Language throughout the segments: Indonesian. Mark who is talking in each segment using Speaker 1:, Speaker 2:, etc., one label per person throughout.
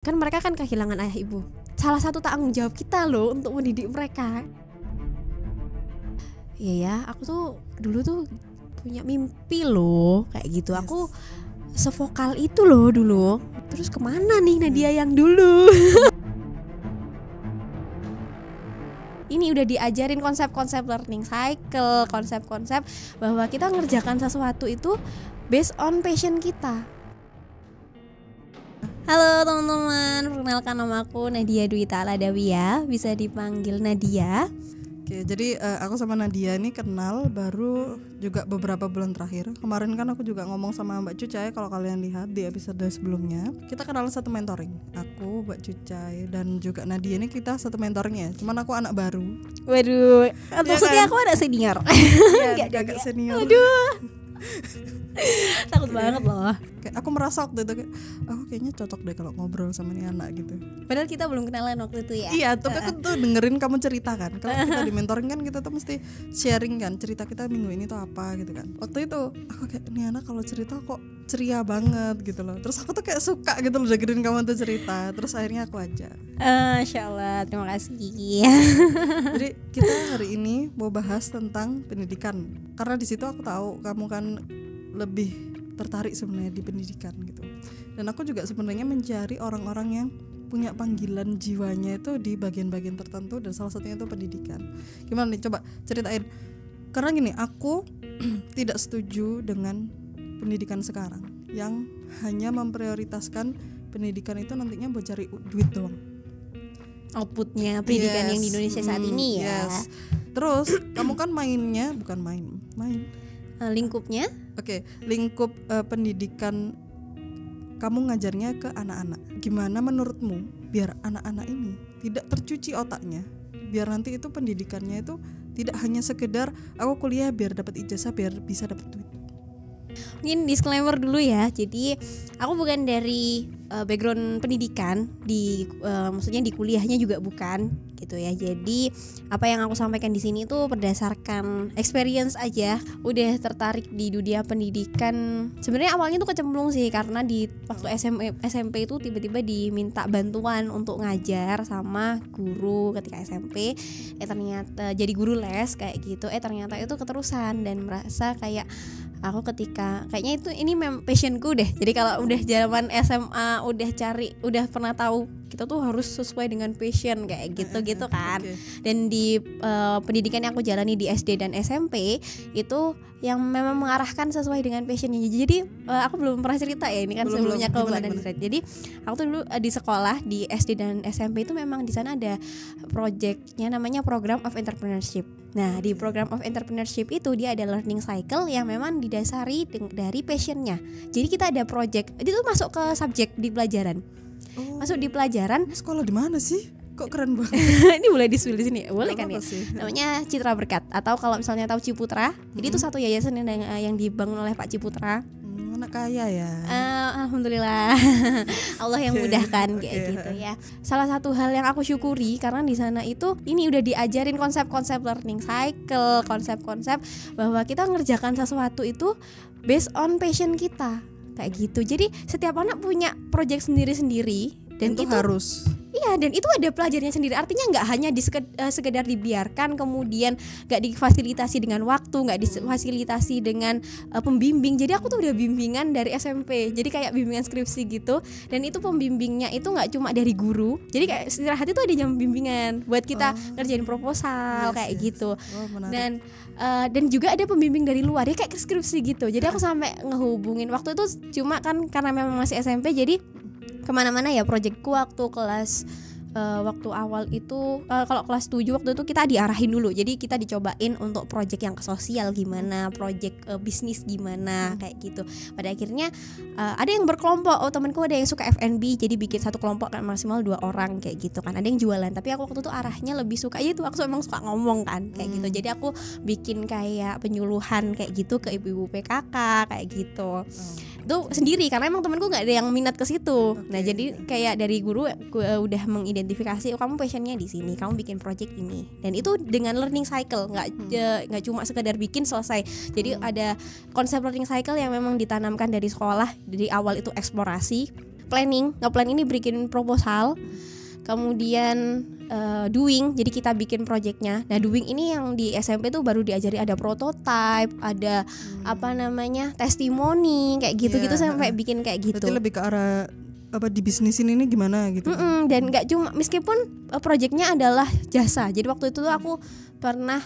Speaker 1: Kan mereka kan kehilangan ayah ibu. Salah satu tanggung jawab kita loh untuk mendidik mereka. Iya ya, aku tuh dulu tuh punya mimpi loh kayak gitu.
Speaker 2: Yes.
Speaker 1: Aku sevokal itu loh dulu. Terus kemana nih Nadia yang dulu? Ini udah diajarin konsep-konsep learning cycle, konsep-konsep bahwa kita ngerjakan sesuatu itu based on passion kita. Halo teman-teman, perkenalkan nama aku Nadia Dwita Ladawia, bisa dipanggil Nadia.
Speaker 2: Oke, jadi aku sama Nadia ini kenal baru juga beberapa bulan terakhir. Kemarin kan aku juga ngomong sama Mbak Cucai, kalau kalian lihat di episode sebelumnya, kita kenal satu mentoring. Aku, Mbak Cucai, dan juga Nadia ini kita satu mentoringnya. Cuman aku anak baru.
Speaker 1: Waduh, maksudnya
Speaker 2: kan?
Speaker 1: aku anak senior.
Speaker 2: Iya, agak senior.
Speaker 1: Aduh, takut banget loh.
Speaker 2: Kayak aku merasa waktu itu kayak aku kayaknya cocok deh kalau ngobrol sama nih anak gitu.
Speaker 1: Padahal kita belum kenalan waktu itu ya.
Speaker 2: Iya, tapi aku tuh dengerin kamu cerita kan. Kalau kita di mentoring kan kita tuh mesti sharing kan cerita kita minggu ini tuh apa gitu kan. Waktu itu aku kayak nih anak kalau cerita kok ceria banget gitu loh. Terus aku tuh kayak suka gitu loh dengerin kamu tuh cerita. Terus akhirnya aku ajak.
Speaker 1: Masya Allah, terima kasih.
Speaker 2: Jadi kita hari ini mau bahas tentang pendidikan. Karena di situ aku tahu kamu kan lebih tertarik sebenarnya di pendidikan gitu. Dan aku juga sebenarnya mencari orang-orang yang punya panggilan jiwanya itu di bagian-bagian tertentu dan salah satunya itu pendidikan. Gimana nih, coba ceritain. Karena gini, aku tidak setuju dengan pendidikan sekarang yang hanya memprioritaskan pendidikan itu nantinya buat cari duit doang.
Speaker 1: Outputnya pendidikan yang di Indonesia saat ini ya.
Speaker 2: Yes. Terus kamu kan mainnya bukan main.
Speaker 1: Lingkupnya?
Speaker 2: Oke, lingkup pendidikan kamu ngajarnya ke anak-anak. Gimana menurutmu biar anak-anak ini tidak tercuci otaknya? Biar nanti itu pendidikannya itu tidak hanya sekedar aku kuliah biar dapat ijazah biar bisa dapat duit.
Speaker 1: Mungkin disclaimer dulu ya. Jadi aku bukan dari background pendidikan maksudnya di kuliahnya juga bukan gitu ya. Jadi apa yang aku sampaikan di sini itu berdasarkan experience aja. Udah tertarik di dunia pendidikan. Sebenarnya awalnya tuh kecemplung sih karena di waktu SMP itu tiba-tiba diminta bantuan untuk ngajar sama guru ketika SMP. Ternyata jadi guru les kayak gitu. Ternyata itu keterusan dan merasa kayak aku kayaknya ini passionku deh. Jadi kalau udah zaman SMA udah pernah tahu kita tuh harus sesuai dengan passion kayak gitu kan.
Speaker 2: Okay.
Speaker 1: Dan di pendidikan yang aku jalani di SD dan SMP itu yang memang mengarahkan sesuai dengan passionnya. Jadi aku belum pernah cerita ya ini kan sebelumnya ke Mbak Nadia. Jadi aku tuh dulu di sekolah di SD dan SMP itu memang di sana ada projectnya namanya Program of Entrepreneurship. Nah di Program of Entrepreneurship itu dia ada learning cycle yang memang didasari dari passionnya. Jadi kita ada project, itu masuk ke subjek di pelajaran. Masuk di pelajaran.
Speaker 2: Sekolah di mana sih? Kok keren banget.
Speaker 1: Ini boleh di-spill di sini. Boleh kan ya?
Speaker 2: Sih.
Speaker 1: Namanya Citra Berkat atau kalau misalnya tahu Ciputra. Jadi itu satu yayasan yang dibangun oleh Pak Ciputra.
Speaker 2: Anak kaya ya.
Speaker 1: Alhamdulillah. Allah yang mudahkan kayak gitu ya. Salah satu hal yang aku syukuri karena di sana itu ini udah diajarin konsep-konsep learning cycle, konsep-konsep bahwa kita ngerjakan sesuatu itu based on passion kita. Kayak gitu. Jadi setiap anak punya project sendiri-sendiri dan itu
Speaker 2: harus.
Speaker 1: Iya, dan itu ada pelajarnya sendiri. Artinya nggak hanya sekedar dibiarkan, kemudian nggak difasilitasi dengan waktu, nggak difasilitasi dengan pembimbing. Jadi aku tuh udah bimbingan dari SMP. Jadi kayak bimbingan skripsi gitu. Dan itu pembimbingnya itu nggak cuma dari guru. Jadi kayak istirahat itu ada jam bimbingan buat kita ngerjain proposal kayak gitu. Dan juga ada pembimbing dari luar ya kayak skripsi gitu. Jadi aku sampai ngehubungin waktu itu cuma kan karena memang masih SMP jadi kemana-mana ya proyekku waktu kelas waktu awal itu kalau kelas 7 waktu itu kita diarahin dulu. Jadi kita dicobain untuk proyek yang ke sosial gimana, proyek bisnis gimana kayak gitu. Pada akhirnya ada yang berkelompok. Temanku ada yang suka F&B jadi bikin satu kelompok kan maksimal 2 orang kayak gitu kan. Ada yang jualan. Tapi aku waktu itu arahnya lebih suka itu aku emang suka ngomong kan kayak gitu. Jadi aku bikin kayak penyuluhan kayak gitu ke ibu-ibu PKK kayak gitu. Itu sendiri karena emang temanku nggak ada yang minat ke situ. Nah jadi kayak dari guru udah mengidentifikasi kamu passionnya di sini, kamu bikin project ini. Dan itu dengan learning cycle, nggak cuma sekedar bikin selesai. Jadi ada konsep learning cycle yang memang ditanamkan dari sekolah. Dari awal itu eksplorasi, ngeplan ini bikin proposal, kemudian doing, jadi kita bikin projectnya. Nah doing ini yang di SMP tuh baru diajari ada prototype, ada testimoni kayak gitu-gitu sampai bikin kayak gitu.
Speaker 2: Berarti lebih ke arah di bisnisin ini gimana gitu.
Speaker 1: Dan nggak cuma, meskipun projectnya adalah jasa. Jadi waktu itu tuh aku pernah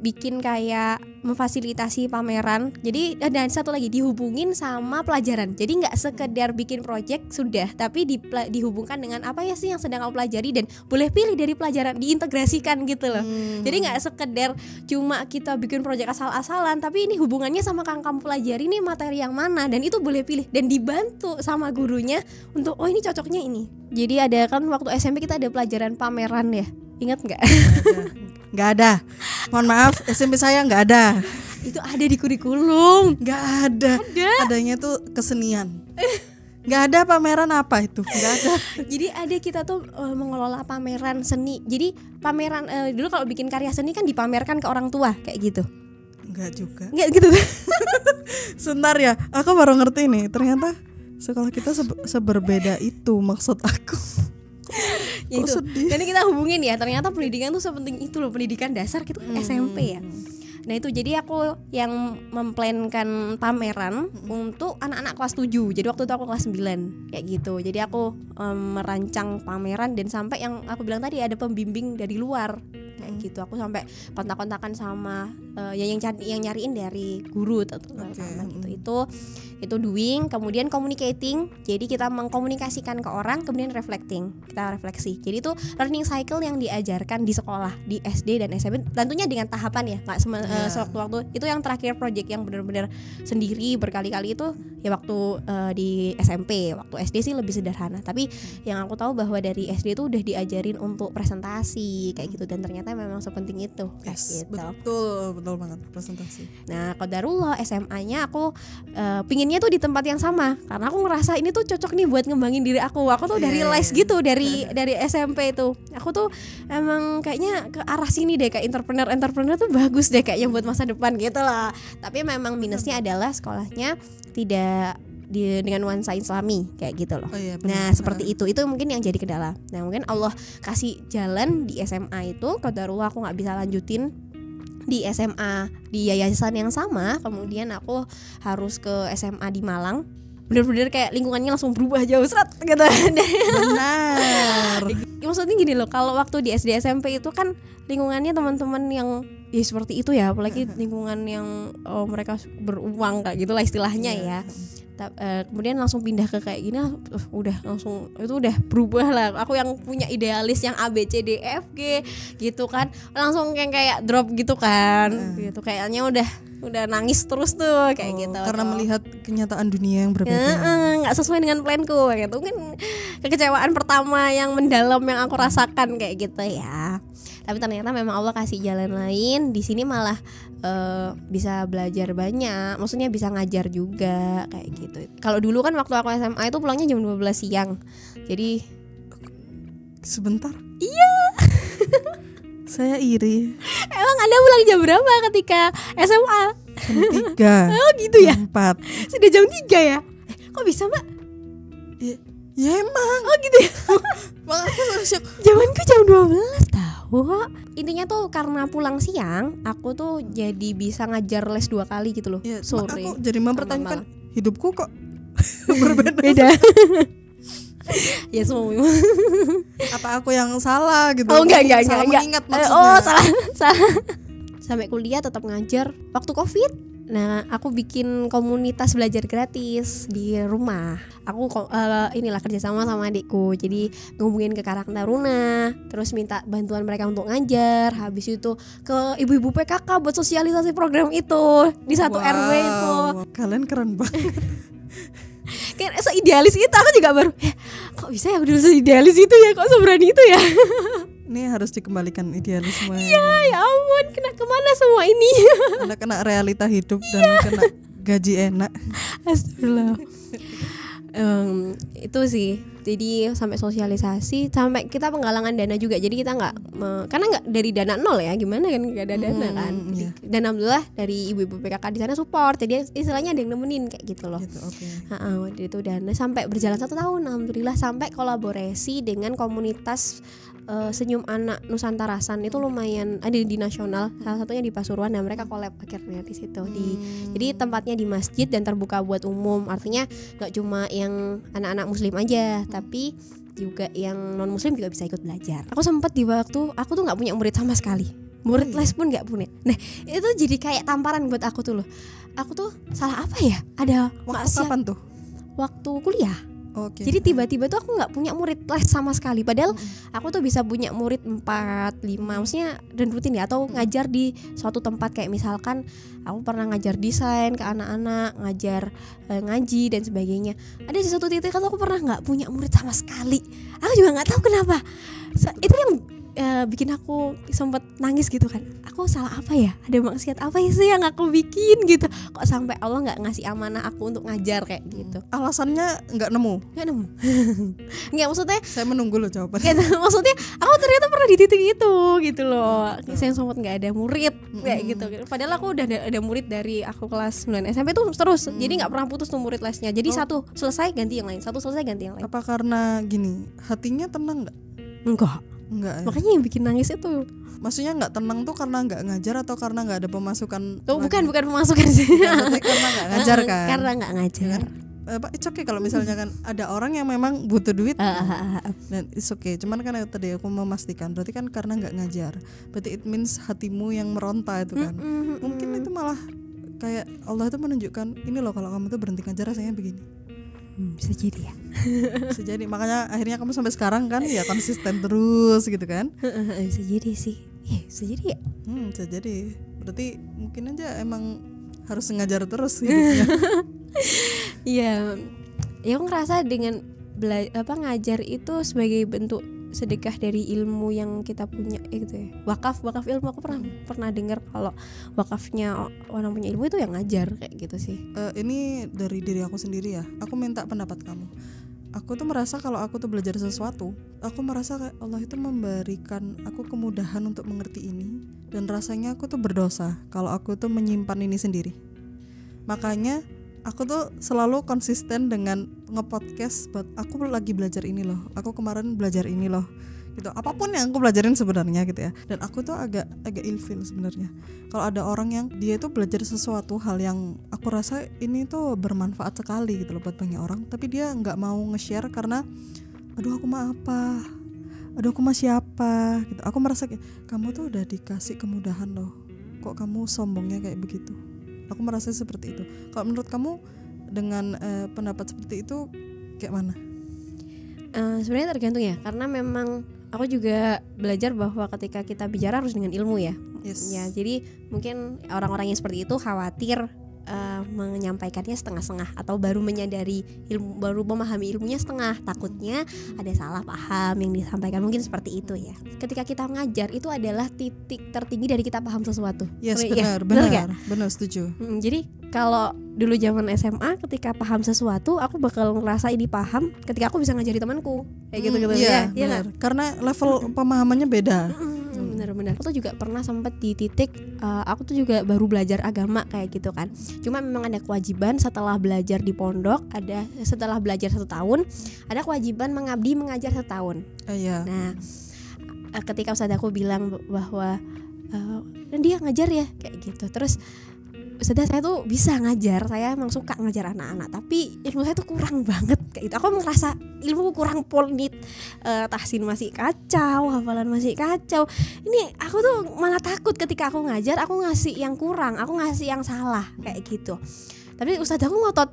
Speaker 1: bikin kayak memfasilitasi pameran. Jadi dan satu lagi dihubungin sama pelajaran. Jadi nggak sekedar bikin project sudah, tapi dihubungkan dengan apa ya sih yang sedang kamu pelajari dan boleh pilih dari pelajaran, diintegrasikan gitu loh. Jadi nggak sekedar cuma kita bikin project asal-asalan, tapi ini hubungannya sama yang kamu pelajari nih materi yang mana, dan itu boleh pilih dan dibantu sama gurunya untuk ini cocoknya ini. Jadi ada kan waktu SMP kita ada pelajaran pameran ya. Ingat nggak?
Speaker 2: Nggak ada. Mohon maaf, SMP saya nggak ada.
Speaker 1: Itu ada di kurikulum.
Speaker 2: Nggak ada. Adanya tuh kesenian. Nggak ada pameran apa itu? Nggak ada.
Speaker 1: Jadi ada, kita tuh mengelola pameran seni. Jadi pameran dulu kalau bikin karya seni kan dipamerkan ke orang tua kayak gitu.
Speaker 2: Nggak juga.
Speaker 1: Nggak gitu.
Speaker 2: Sebentar ya, aku baru ngerti nih. Ternyata sekolah kita seberbeda itu maksud aku.
Speaker 1: Ya itu. Jadi kita hubungin ya, ternyata pendidikan tuh sepenting itu loh, pendidikan dasar gitu SMP ya. Nah itu jadi aku yang memplankan pameran untuk anak-anak kelas 7. Jadi waktu itu aku kelas 9 kayak gitu. Jadi aku merancang pameran, dan sampai yang aku bilang tadi ada pembimbing dari luar kayak gitu. Aku sampai kontak-kontakan sama yang nyariin dari guru terutama gitu. Itu doing, kemudian communicating. Jadi kita mengkomunikasikan ke orang, kemudian reflecting, kita refleksi. Jadi itu learning cycle yang diajarkan di sekolah, di SD dan SMP, tentunya dengan tahapan ya, nggak sewaktu-waktu. Itu yang terakhir project yang benar-benar sendiri berkali-kali itu ya waktu di SMP. Waktu SD sih lebih sederhana, tapi yang aku tahu bahwa dari SD itu udah diajarin untuk presentasi kayak gitu, dan ternyata memang sepenting itu.
Speaker 2: Yes,
Speaker 1: gitu.
Speaker 2: betul banget presentasi.
Speaker 1: Nah qadarullah SMA-nya aku pinginnya tuh di tempat yang sama, karena aku ngerasa ini tuh cocok nih buat ngembangin diri aku. Aku tuh udah realize gitu dari SMP itu. Aku tuh emang kayaknya ke arah sini deh, kayak entrepreneur tuh bagus deh kayaknya buat masa depan gitu lah. Tapi memang minusnya adalah sekolahnya tidak dengan nuansa Islami kayak gitu loh. Nah seperti itu mungkin yang jadi kendala. Nah mungkin Allah kasih jalan di SMA itu, qadarullah aku nggak bisa lanjutin di SMA di yayasan yang sama, kemudian aku harus ke SMA di Malang. Bener-bener kayak lingkungannya langsung berubah jauh gitu.
Speaker 2: Benar.
Speaker 1: Maksudnya gini loh, kalau waktu di SD SMP itu kan lingkungannya teman-teman yang ya seperti itu ya, apalagi lingkungan yang mereka beruang kayak gitulah istilahnya ya. Kemudian langsung pindah ke kayak gini, udah langsung itu udah berubah lah. Aku yang punya idealis yang A B C D F G gitu kan, langsung kayak drop gitu kan. Gitu kayaknya udah nangis terus tuh kayak gitu.
Speaker 2: Karena melihat kenyataan dunia yang berbeda.
Speaker 1: Nggak sesuai dengan planku gitu. Mungkin kekecewaan pertama yang mendalam yang aku rasakan kayak gitu ya. Tapi ternyata memang Allah kasih jalan lain. Di sini malah bisa belajar banyak. Maksudnya bisa ngajar juga kayak gitu. Kalau dulu kan waktu aku SMA itu pulangnya jam 12 siang. Jadi
Speaker 2: sebentar.
Speaker 1: Iya.
Speaker 2: Saya iri.
Speaker 1: Emang Anda pulang jam berapa ketika SMA?
Speaker 2: Jam 3.
Speaker 1: Oh gitu ya?
Speaker 2: Jam 4.
Speaker 1: Sudah jam 3 ya? Kok bisa Mbak?
Speaker 2: Ya emang.
Speaker 1: Oh gitu ya? Zamanku jam 12 tahu. Intinya tuh karena pulang siang, aku tuh jadi bisa ngajar les 2 kali gitu loh.
Speaker 2: Ya,
Speaker 1: sore.
Speaker 2: Aku jadi mempertanyakan hidupku kok berbeda.
Speaker 1: Ya semua.
Speaker 2: Apa aku yang salah gitu?
Speaker 1: Oh enggak.
Speaker 2: Mengingat maksudnya.
Speaker 1: Oh salah. Sampai kuliah tetap ngajar waktu Covid. Nah, aku bikin komunitas belajar gratis di rumah. Aku kerjasama sama adikku. Jadi ngomongin ke Karang Taruna, terus minta bantuan mereka untuk ngajar. Habis itu ke ibu-ibu PKK buat sosialisasi program itu di satu RW itu.
Speaker 2: Kalian keren banget.
Speaker 1: Kan se-idealis itu aku juga baru kok bisa ya aku dulu se-idealis itu ya, kok seberani itu ya.
Speaker 2: Ini harus dikembalikan idealisme.
Speaker 1: Iya, ya ampun, kemana semua ini?
Speaker 2: Anda kena realita hidup dan kena gaji enak.
Speaker 1: Astagfirullah. Itu sih. Jadi sampai sosialisasi, sampai kita penggalangan dana juga. Jadi kita nggak karena nggak dari dana nol ya, gimana kan nggak ada dana kan.
Speaker 2: Iya.
Speaker 1: Dan alhamdulillah dari ibu-ibu PKK di sana support. Jadi istilahnya ada yang nemenin kayak gitu loh.
Speaker 2: Gitu, oke.
Speaker 1: Waktu itu dana sampai berjalan 1 tahun alhamdulillah, sampai kolaborasi dengan komunitas Senyum Anak Nusantarasan. Itu lumayan ada di nasional, salah satunya di Pasuruan, dan mereka collab akhirnya di situ. Jadi tempatnya di masjid dan terbuka buat umum, artinya nggak cuma yang anak-anak muslim aja, tapi juga yang non muslim juga bisa ikut belajar. Aku sempat di waktu aku tuh nggak punya murid sama sekali, murid les pun nggak punya. Nah itu jadi kayak tamparan buat aku tuh loh. Aku tuh salah apa ya? Ada
Speaker 2: Waktu kapan tuh?
Speaker 1: Waktu kuliah.
Speaker 2: Oke.
Speaker 1: Jadi tiba-tiba tuh aku nggak punya murid les sama sekali. Padahal aku tuh bisa punya murid 4, 5, maksudnya dan rutin ya, atau ngajar di suatu tempat kayak misalkan aku pernah ngajar desain ke anak-anak, ngajar ngaji dan sebagainya. Ada di satu titik aku pernah nggak punya murid sama sekali. Aku juga nggak tahu kenapa. Itu yang bikin aku sempat nangis gitu kan. Aku salah apa ya? Ada maksiat apa sih yang aku bikin gitu? Kok sampai Allah nggak ngasih amanah aku untuk ngajar kayak gitu?
Speaker 2: Alasannya nggak nemu.
Speaker 1: Nggak, maksudnya
Speaker 2: Saya menunggu loh jawabannya.
Speaker 1: maksudnya aku ternyata pernah di titik itu gitu loh. Saya sempat nggak ada murid kayak gitu. Padahal aku udah ada murid dari aku kelas 9 SMP tuh terus. Jadi nggak pernah putus tuh murid lesnya. Jadi satu selesai ganti yang lain, satu selesai ganti yang lain.
Speaker 2: Apa karena gini, hatinya tenang nggak?
Speaker 1: Enggak.
Speaker 2: Enggak ya?
Speaker 1: Makanya yang bikin nangis itu.
Speaker 2: Maksudnya nggak tenang tuh karena nggak ngajar atau karena nggak ada pemasukan?
Speaker 1: Tuh bukan pemasukan sih.
Speaker 2: Berarti karena nggak ngajar kan?
Speaker 1: Karena nggak ngajar.
Speaker 2: It's okay kalau misalnya kan ada orang yang memang butuh duit dan it's okay. Cuman kan tadi aku memastikan berarti kan karena nggak ngajar. Berarti it means hatimu yang meronta itu kan. Mungkin itu malah kayak Allah itu menunjukkan ini loh, kalau kamu tuh berhenti ngajar rasanya begini.
Speaker 1: Bisa jadi ya.
Speaker 2: Bisa jadi, makanya akhirnya kamu sampai sekarang kan ya konsisten terus gitu kan.
Speaker 1: Bisa jadi sih. Bisa jadi ya.
Speaker 2: Bisa jadi. Berarti mungkin aja emang harus ngajar terus hidupnya.
Speaker 1: Iya. Ya aku ngerasa dengan ngajar itu sebagai bentuk sedekah dari ilmu yang kita punya gitu ya. Wakaf ilmu, aku pernah dengar kalau wakafnya orang punya ilmu itu yang ngajar kayak gitu sih.
Speaker 2: Ini dari diri aku sendiri ya. Aku minta pendapat kamu. Aku tuh merasa kalau aku tuh belajar sesuatu, aku merasa kayak Allah itu memberikan aku kemudahan untuk mengerti ini, dan rasanya aku tuh berdosa kalau aku tuh menyimpan ini sendiri. Makanya aku tuh selalu konsisten dengan nge-podcast buat aku lagi belajar ini loh, aku kemarin belajar ini loh gitu. Apapun yang aku pelajarin sebenarnya gitu ya. Dan aku tuh agak ilfil sebenarnya kalau ada orang yang dia itu belajar sesuatu hal yang aku rasa ini tuh bermanfaat sekali gitu loh buat banyak orang, tapi dia nggak mau nge-share karena aduh aku mah apa, aduh aku mah siapa gitu. Aku merasa kayak kamu tuh udah dikasih kemudahan loh, kok kamu sombongnya kayak begitu. Aku merasa seperti itu. Kalau menurut kamu dengan pendapat seperti itu kayak mana?
Speaker 1: Sebenarnya tergantung ya, karena memang aku juga belajar bahwa ketika kita bicara harus dengan ilmu ya.
Speaker 2: Yes.
Speaker 1: Ya, jadi mungkin orang-orang yang seperti itu khawatir menyampaikannya setengah-setengah atau baru menyadari ilmu, baru memahami ilmunya setengah, takutnya ada salah paham yang disampaikan, mungkin seperti itu ya. Ketika kita ngajar itu adalah titik tertinggi dari kita paham sesuatu.
Speaker 2: Yes,
Speaker 1: ya,
Speaker 2: benar, setuju.
Speaker 1: Jadi kalau dulu zaman SMA ketika paham sesuatu, aku bakal ngerasa ini paham ketika aku bisa ngajari temanku kayak gitu
Speaker 2: ya. Iya, karena level pemahamannya beda.
Speaker 1: Benar-benar. Aku tuh juga pernah sempat di titik aku tuh juga baru belajar agama kayak gitu kan. Cuma memang ada kewajiban setelah belajar di pondok, setelah belajar 1 tahun, ada kewajiban mengabdi mengajar 1 tahun.
Speaker 2: Iya.
Speaker 1: Nah, ketika ustadz aku bilang bahwa dan dia ngajar ya kayak gitu. Terus ustadz saya tuh bisa ngajar, saya emang suka ngajar anak-anak, tapi ilmu saya tuh kurang banget kayak gitu. Aku merasa ilmu kurang polnit, tahsin masih kacau, hafalan masih kacau. Ini aku tuh malah takut ketika aku ngajar, aku ngasih yang kurang, aku ngasih yang salah kayak gitu. Tapi ustadz aku ngotot,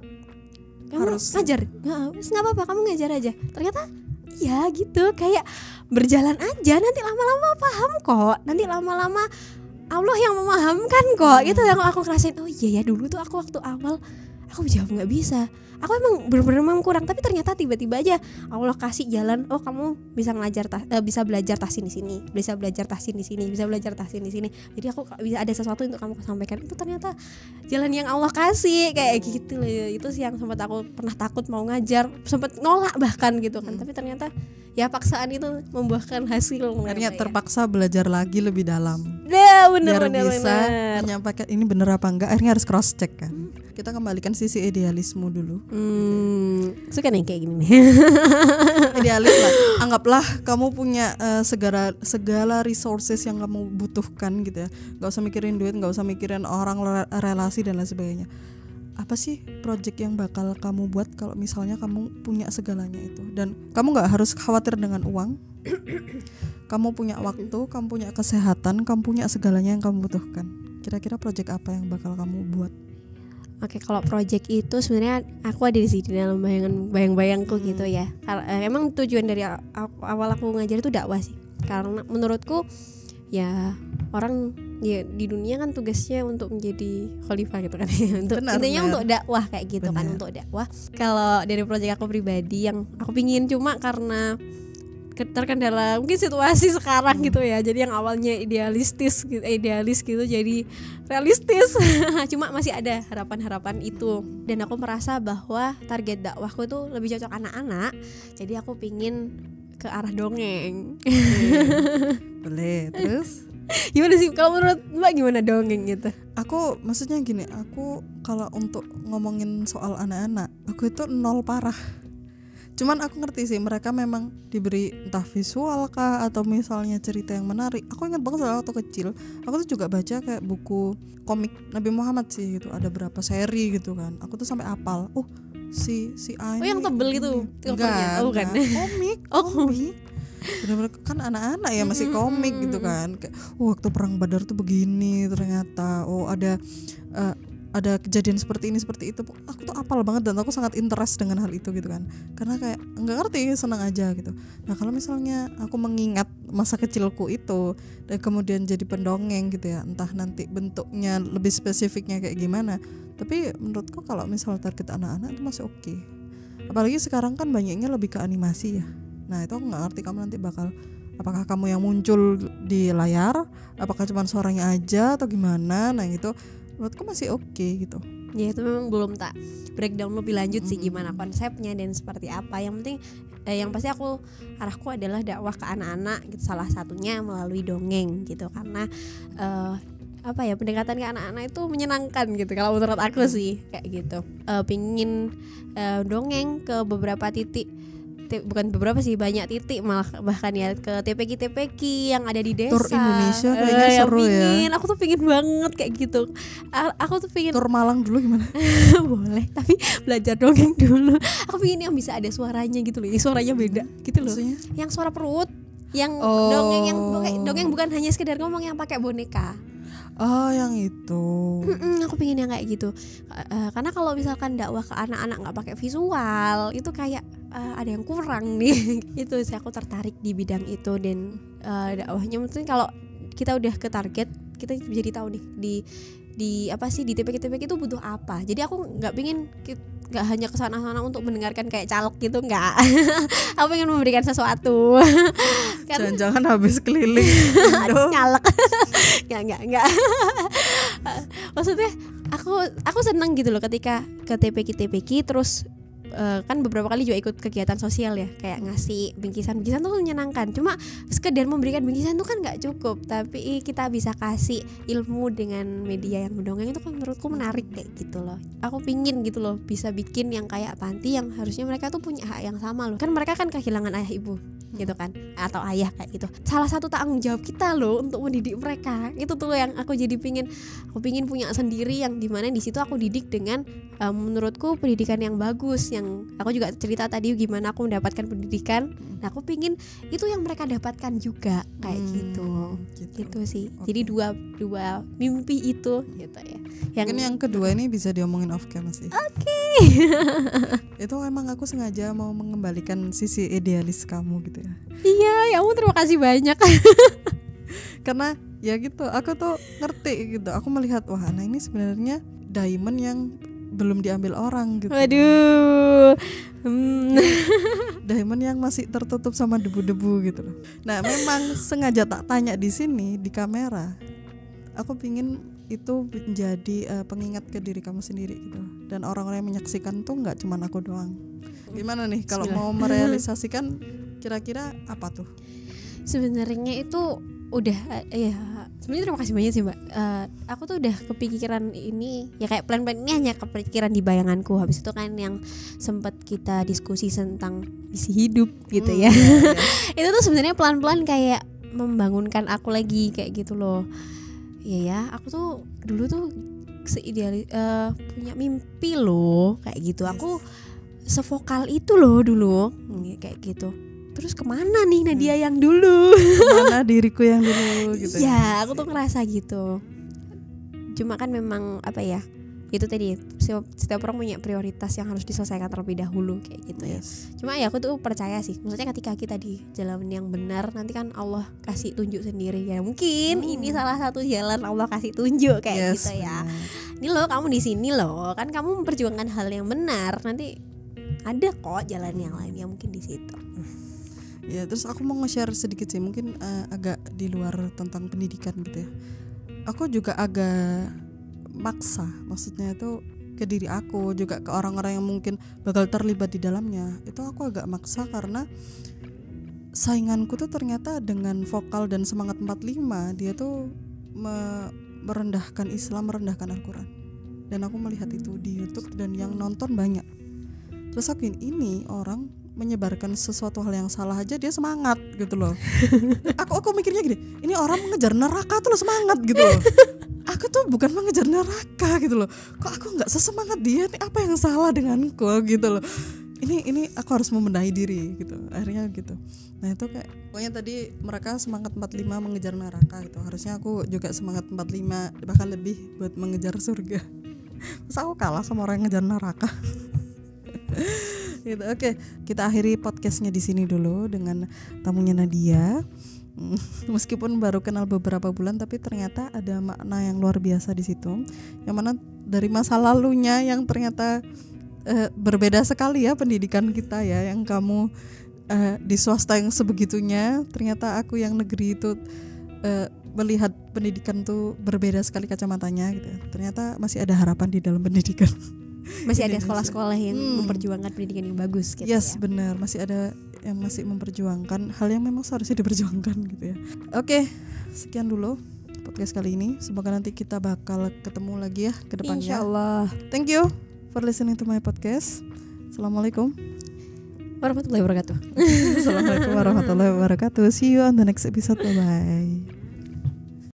Speaker 1: kamu harus ngajar, nggak apa-apa, kamu ngajar aja. Ternyata ya gitu, kayak berjalan aja, nanti lama-lama paham kok, nanti lama-lama Allah yang memahamkan kok. Itu yang aku ngerasain. Oh iya ya, dulu tuh aku waktu awal Aku jawab nggak bisa. Aku emang benar-benar memang kurang, tapi ternyata tiba-tiba aja Allah kasih jalan. Oh, kamu bisa bisa belajar tas ini sini, bisa belajar tas ini sini, bisa belajar tas ini sini. Jadi aku bisa ada sesuatu untuk kamu sampaikan. Itu ternyata jalan yang Allah kasih kayak gitu loh. Itu sih yang sempat aku pernah takut mau ngajar, sempat nolak bahkan gitu kan. Tapi ternyata ya paksaan itu membuahkan hasil.
Speaker 2: Akhirnya terpaksa belajar lagi lebih dalam.
Speaker 1: Ya,
Speaker 2: Biar bisa menyampaikan ini bener apa enggak. Akhirnya harus cross check kan. Kita kembalikan sisi idealisme dulu.
Speaker 1: Suka nih kayak gini nih.
Speaker 2: Idealis lah. Anggaplah kamu punya segala resources yang kamu butuhkan gitu ya. Gak usah mikirin duit, gak usah mikirin orang, relasi dan lain sebagainya. Apa sih project yang bakal kamu buat kalau misalnya kamu punya segalanya itu? Dan kamu gak harus khawatir dengan uang. Kamu punya waktu, kamu punya kesehatan, kamu punya segalanya yang kamu butuhkan. Kira-kira project apa yang bakal kamu buat?
Speaker 1: Oke, kalau project itu sebenarnya aku ada di sini dalam bayang-bayangku gitu ya. Emang tujuan dari awal aku ngajar itu dakwah sih. Karena menurutku ya orang ya di dunia kan tugasnya untuk menjadi khalifah gitu kan. Untuk intinya untuk dakwah kayak gitu kan, untuk dakwah. Kalau dari project aku pribadi yang aku pingin cuma karena terkendala mungkin situasi sekarang gitu ya, jadi yang awalnya idealis gitu jadi realistis. Cuma masih ada harapan itu, dan aku merasa bahwa target dakwahku itu lebih cocok anak-anak, jadi aku pingin ke arah dongeng.
Speaker 2: Boleh. Terus
Speaker 1: gimana sih kalau menurut Mbak, gimana dongeng gitu?
Speaker 2: Aku maksudnya gini, aku kalau untuk ngomongin soal anak-anak, aku itu nol parah. Cuman aku ngerti sih mereka memang diberi entah visual kah atau misalnya cerita yang menarik. Aku ingat banget waktu kecil, aku tuh juga baca kayak buku komik Nabi Muhammad sih gitu, ada berapa seri gitu kan. Aku tuh sampai apal. Si A ini.
Speaker 1: Yang tebel itu.
Speaker 2: Enggak. Komik. Bener-bener kan anak-anak ya masih komik gitu kan. Kayak waktu perang Badar tuh begini ternyata. Ada kejadian seperti ini seperti itu. Aku tuh apal banget dan aku sangat interest dengan hal itu gitu kan, karena kayak nggak ngerti, senang aja gitu. Nah kalau misalnya aku mengingat masa kecilku itu dan kemudian jadi pendongeng gitu ya, entah nanti bentuknya lebih spesifiknya kayak gimana, tapi menurutku kalau misal target anak-anak itu masih oke. Apalagi sekarang kan banyaknya lebih ke animasi ya. Nah itu aku nggak ngerti kamu nanti apakah kamu yang muncul di layar, apakah cuma suaranya aja atau gimana. Nah itu menurutku masih oke gitu.
Speaker 1: Ya itu memang belum tak breakdown lebih lanjut sih gimana konsepnya dan seperti apa. Yang penting yang pasti arahku adalah dakwah ke anak-anak gitu, salah satunya melalui dongeng gitu, karena pendekatan ke anak-anak itu menyenangkan gitu kalau menurut aku sih kayak gitu. Pingin dongeng ke beberapa titik, bukan beberapa sih, banyak titik malah bahkan ya, ke TPQ yang ada di desa.
Speaker 2: Tur Indonesia kayaknya seru ya.
Speaker 1: Aku tuh pingin banget kayak gitu. Aku tuh pingin
Speaker 2: tur Malang dulu gimana?
Speaker 1: Boleh, tapi belajar dongeng dulu. Aku pingin yang bisa ada suaranya gitu loh, suaranya beda gitu loh.
Speaker 2: Maksudnya?
Speaker 1: Yang suara perut, yang dongeng bukan hanya sekedar ngomong yang pakai boneka.
Speaker 2: Oh yang itu.
Speaker 1: Aku pengen yang kayak gitu. Karena kalau misalkan dakwah ke anak-anak nggak pakai visual, itu kayak ada yang kurang nih. Itu sih aku tertarik di bidang itu. Dan dakwahnya mungkin kalau kita udah ke target, kita jadi tahu nih di apa sih, di TPQ itu butuh apa. Jadi aku nggak pengen nggak hanya kesana-sana untuk mendengarkan kayak caleg gitu, nggak. Aku pengen memberikan sesuatu.
Speaker 2: Jangan-jangan habis keliling
Speaker 1: nyalek. nggak. Maksudnya aku senang gitu loh ketika ke TPQ terus kan beberapa kali juga ikut kegiatan sosial ya, kayak ngasih bingkisan tuh menyenangkan. Cuma sekedar memberikan bingkisan tuh kan nggak cukup, tapi kita bisa kasih ilmu dengan media yang mendongeng, itu kan menurutku menarik kayak gitu loh. Aku pingin gitu loh bisa bikin yang kayak panti yang harusnya mereka tuh punya hak yang sama loh. Kan mereka kan kehilangan ayah ibu gitu kan, atau ayah kayak gitu. Salah satu tanggung jawab kita loh untuk mendidik mereka. Itu tuh loh yang aku jadi pingin punya sendiri, yang dimana di situ aku didik dengan menurutku pendidikan yang bagus. Yang aku juga cerita tadi gimana aku mendapatkan pendidikan. Nah aku pingin itu yang mereka dapatkan juga kayak gitu sih. Jadi dua mimpi itu gitu ya.
Speaker 2: Mungkin yang kedua ini bisa diomongin off cam sih.
Speaker 1: Oke.
Speaker 2: Itu emang aku sengaja mau mengembalikan sisi idealis kamu gitu ya.
Speaker 1: Iya, ya ampun, terima kasih banyak.
Speaker 2: Karena ya gitu, aku tuh ngerti gitu. Aku melihat wah, nah ini sebenarnya diamond yang belum diambil orang gitu.
Speaker 1: Waduh.
Speaker 2: Diamond yang masih tertutup sama debu-debu gitu loh. Nah, memang sengaja tak tanya di sini di kamera. Aku pingin itu menjadi pengingat ke diri kamu sendiri gitu. Dan orang-orang yang menyaksikan tuh nggak cuma aku doang. Gimana nih kalau mau merealisasikan, kira-kira apa tuh?
Speaker 1: Sebenarnya itu udah sebenarnya terima kasih banyak sih Mbak. Aku tuh udah kepikiran ini ya, kayak plan-plan ini hanya kepikiran di bayanganku. Habis itu kan yang sempat kita diskusi tentang misi hidup gitu ya. Itu tuh sebenarnya pelan-pelan kayak membangunkan aku lagi kayak gitu loh. Iya ya, aku tuh dulu tuh punya mimpi loh kayak gitu. Aku sevokal itu loh dulu kayak gitu. Terus kemana nih Nadia yang dulu?
Speaker 2: Kemana diriku yang dulu gitu.
Speaker 1: Ya, aku tuh ngerasa gitu. Cuma kan memang apa ya, itu tadi setiap orang punya prioritas yang harus diselesaikan terlebih dahulu kayak gitu ya. Cuma ya aku tuh percaya sih, maksudnya ketika kita di jalan yang benar, nanti kan Allah kasih tunjuk sendiri ya. Mungkin ini salah satu jalan Allah kasih tunjuk kayak gitu ya. Ini loh kamu di sini loh, kan kamu memperjuangkan hal yang benar, nanti ada kok jalan yang lain yang mungkin di situ.
Speaker 2: Ya, terus aku mau nge-share sedikit sih, mungkin agak di luar tentang pendidikan gitu ya. Aku juga agak maksa, maksudnya itu ke diri aku, juga ke orang-orang yang mungkin bakal terlibat di dalamnya. Itu aku agak maksa karena sainganku tuh ternyata dengan vokal dan semangat 45, dia tuh merendahkan Islam, merendahkan Al-Quran. Dan aku melihat itu di YouTube dan yang nonton banyak. Terus aku ini orang menyebarkan sesuatu hal yang salah aja dia semangat gitu loh. Aku mikirnya gini, ini orang mengejar neraka tuh loh semangat gitu loh. Aku tuh bukan mengejar neraka gitu loh. Kok aku nggak sesemangat dia nih, apa yang salah denganku gitu loh. Ini aku harus membenahi diri gitu. Akhirnya gitu. Nah itu kayak pokoknya tadi mereka semangat 45 mengejar neraka gitu. Harusnya aku juga semangat 45 bahkan lebih buat mengejar surga. Masa aku kalah sama orang yang ngejar neraka. Gitu. Oke, kita akhiri podcastnya di sini dulu dengan tamunya Nadia. Meskipun baru kenal beberapa bulan, tapi ternyata ada makna yang luar biasa di situ. Yang mana dari masa lalunya yang ternyata berbeda sekali ya pendidikan kita ya. Yang kamu di swasta yang sebegitunya, ternyata aku yang negeri itu melihat pendidikan tuh berbeda sekali kacamatanya gitu. Ternyata masih ada harapan di dalam pendidikan.
Speaker 1: Masih ada sekolah-sekolah yang memperjuangkan pendidikan yang bagus gitu.
Speaker 2: Yes, benar, masih ada yang masih memperjuangkan hal yang memang seharusnya diperjuangkan gitu ya. Oke, sekian dulu podcast kali ini. Semoga nanti kita bakal ketemu lagi ya ke depannya.
Speaker 1: Insyaallah.
Speaker 2: Thank you for listening to my podcast. Assalamualaikum
Speaker 1: warahmatullahi wabarakatuh.
Speaker 2: Assalamualaikum warahmatullahi wabarakatuh. See you on the next episode. Bye bye.